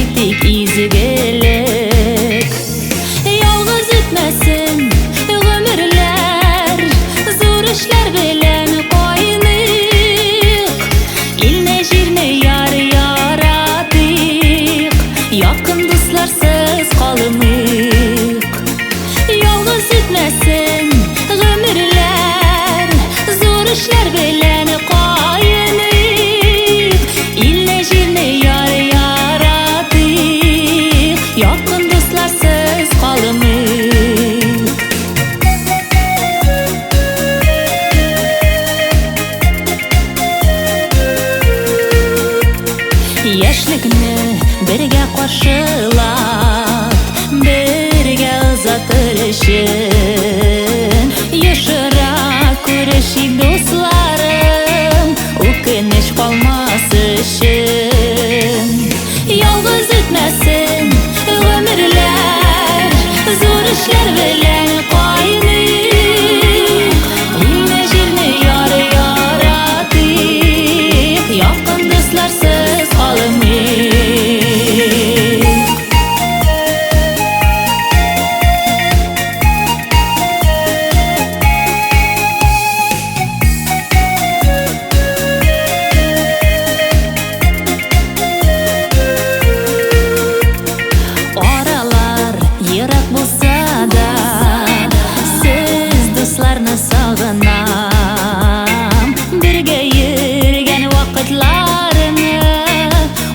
ettik izgilik. Yalnız ötmesin ömürler, zor işler bilen koynik. İlne jirne yar yaradık, yakın dostlarsız kalmık. Yalnız ötmesin ömürler, zor işler bilen koynik. İlne jirne yar yaradık, yakın dostlarsız kalmık. Yaşlıkni birge qarşılap, birge uzatırışın, yaşıra kuruşi dostlarım, ukinish kalmas için. Yalnız ötmesin ömürler, zor işler bilen koynik. İlne jirne yar yaradık, yakın dostlarsız kalmık. Oralar yirak bolsa da, siz dostlarni sog'inam. Birga yurgan vaqtlarini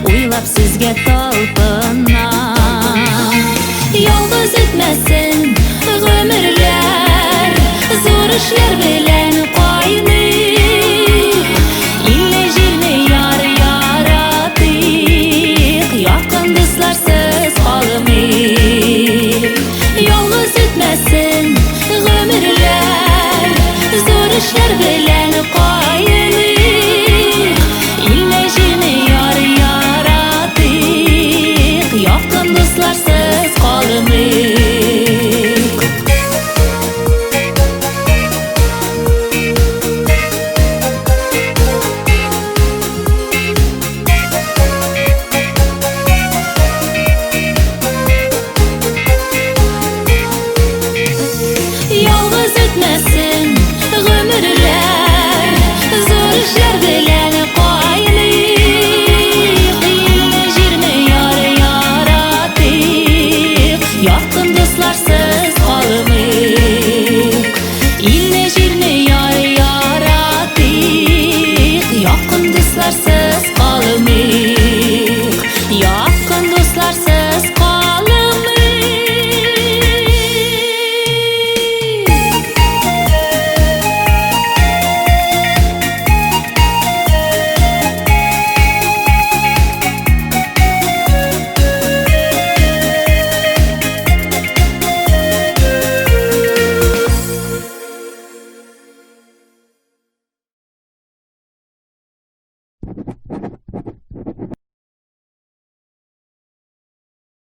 o'ylab sizga talpinam. Yolg'iz o'tmasin ömürler, zo'r ishlar bilan qoynik. Ilne jirne yar yaradık, yakın dostlarsız kalmık. Yolg'iz o'tmasin ömürler, zo'r ishlar bilan qoynik. Ilne jirne yar yaradık, yakın dostlarsız kalmık. Yalnız ötmesin ömürler, zor işler bilen koynik. İlne jirne yar yaradık, yakın dostlarsız kalmık. İlne jirne yar yaradık, yakın dostlarsız kalmık. Yakın dostlarsız kalmık.